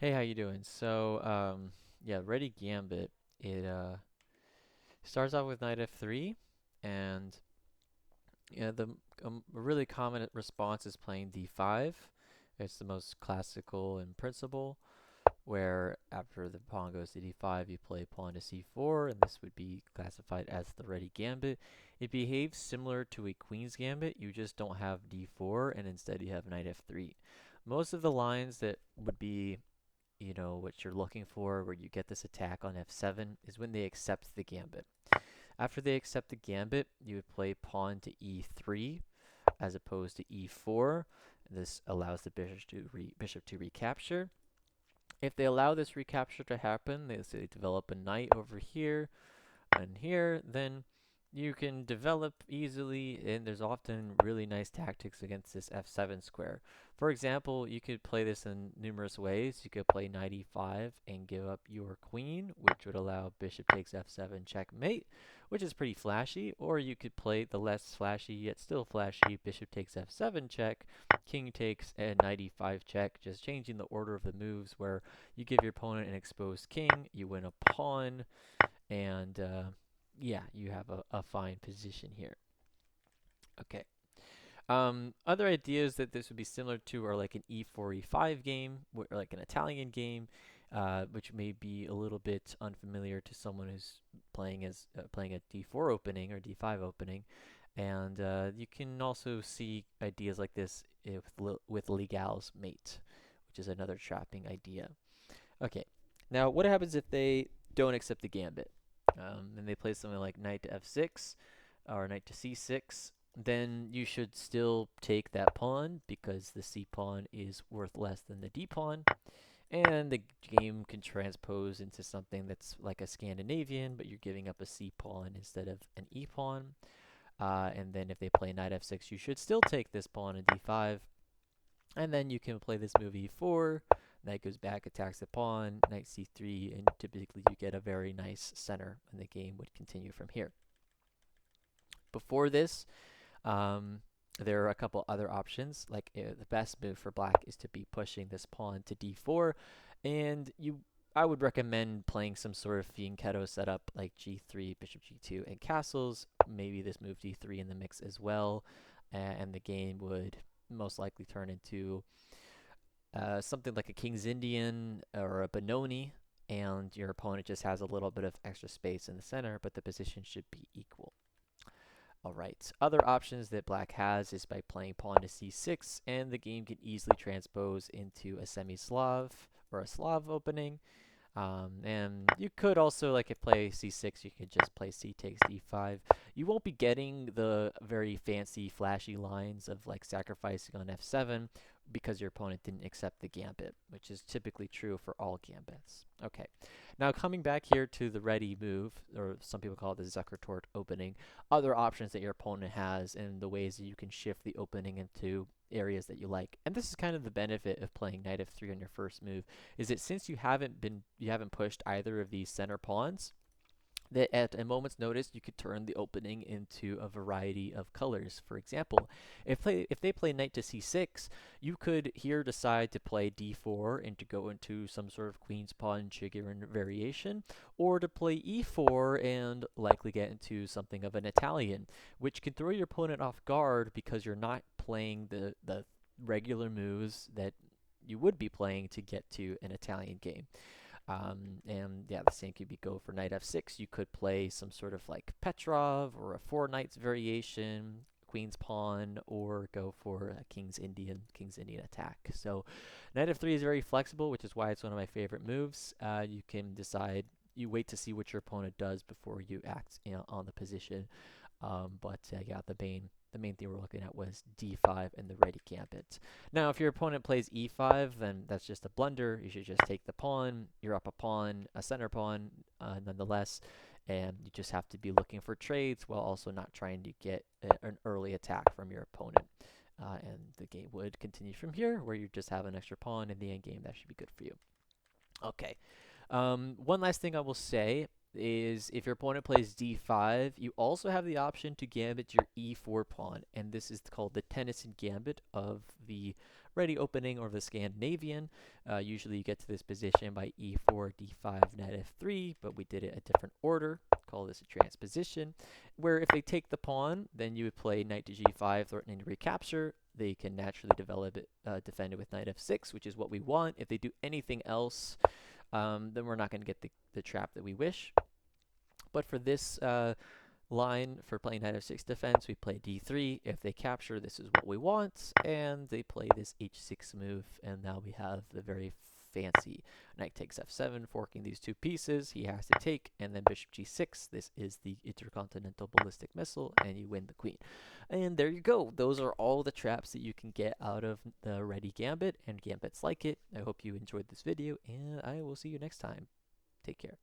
Hey, how you doing? Yeah, Reti Gambit. It starts off with knight f3, and yeah, the a really common response is playing d5. It's the most classical in principle, where after the pawn goes to d5, you play pawn to c4, and this would be classified as the Reti Gambit. It behaves similar to a queen's gambit. You just don't have d4, and instead you have knight f3. Most of the lines that would be what you're looking for, where you get this attack on f7, is when they accept the gambit. After they accept the gambit, you would play pawn to e3 as opposed to e4. This allows the bishop to recapture. If they allow this recapture to happen, they say develop a knight over here and here, then you can develop easily, and there's often really nice tactics against this f7 square. For example, you could play this in numerous ways. You could play knight e5 and give up your queen, which would allow bishop takes f7 checkmate, which is pretty flashy. Or you could play the less flashy yet still flashy bishop takes f7 check, king takes, and knight e5 check, just changing the order of the moves where you give your opponent an exposed king, you win a pawn, and yeah, you have a fine position here. Okay. Other ideas that this would be similar to are like an e4, e5 game, or like an Italian game, which may be a little bit unfamiliar to someone who's playing a d4 opening or d5 opening. And you can also see ideas like this with Legal's mate, which is another trapping idea. Okay. Now, what happens if they don't accept the gambit? And they play something like knight to f6 or knight to c6, then you should still take that pawn because the c pawn is worth less than the d pawn. And the game can transpose into something that's like a Scandinavian, but you're giving up a c pawn instead of an e pawn. And then if they play knight f6, you should still take this pawn in d5. And then you can play this move e4. Knight goes back, attacks the pawn, knight c3, and typically you get a very nice center, and the game would continue from here. Before this, um, there are a couple other options. Like the best move for black is to be pushing this pawn to d4, and I would recommend playing some sort of fianchetto setup like g3, bishop g2, and castles. Maybe this move d3 in the mix as well, and the game would most likely turn into something like a King's Indian or a Benoni, and your opponent just has a little bit of extra space in the center, but the position should be equal. All right, other options that black has is by playing pawn to c6, and the game can easily transpose into a semi-Slav or a Slav opening. And you could also, like, if play c6, you could just play c takes d5. You won't be getting the very fancy, flashy lines of, like, sacrificing on f7 because your opponent didn't accept the gambit, which is typically true for all gambits. Okay, now coming back here to the Reti move, or some people call it the Zuckertort opening, other options that your opponent has and the ways that you can shift the opening into areas that you like. And this is kind of the benefit of playing knight f3 on your first move, is that since you haven't pushed either of these center pawns, that at a moment's notice you could turn the opening into a variety of colors. For example, if they play knight to c6, you could here decide to play d4 and to go into some sort of queen's pawn Shigerin variation, or to play e4 and likely get into something of an Italian, which can throw your opponent off guard because you're not playing the regular moves that you would be playing to get to an Italian game. And yeah, the same could be go for knight f6. You could play some sort of like Petrov or a four knights variation, queen's pawn, or go for a king's Indian attack. So knight f3 is very flexible, which is why it's one of my favorite moves. You can decide. You wait to see what your opponent does before you act on the position. Yeah, the main thing we're looking at was d5 and the Reti Gambit. Now, if your opponent plays e5, then that's just a blunder. You should just take the pawn. You're up a pawn, a center pawn, nonetheless, and you just have to be looking for trades while also not trying to get an early attack from your opponent. And the game would continue from here, where you just have an extra pawn in the end game. That should be good for you. Okay. One last thing I will say is if your opponent plays d5, you also have the option to gambit your e4 pawn, and this is called the Tennyson Gambit of the ready opening or the Scandinavian. Usually you get to this position by e4, d5, knight f3, but we did it a different order. Call this a transposition, where if they take the pawn, then you would play knight to g5, threatening to recapture. They can naturally develop it, defend it with knight f6, which is what we want. If they do anything else, then we're not going to get the trap that we wish. But for this line, for playing knight f6 defense, we play d3. If they capture, this is what we want, and they play this h6 move, and now we have the very fancy knight takes f7, forking these two pieces. He has to take, and then bishop g6. This is the intercontinental ballistic missile, and you win the queen. And there you go. Those are all the traps that you can get out of the Reti Gambit and gambits like it. I hope you enjoyed this video, and I will see you next time. Take care.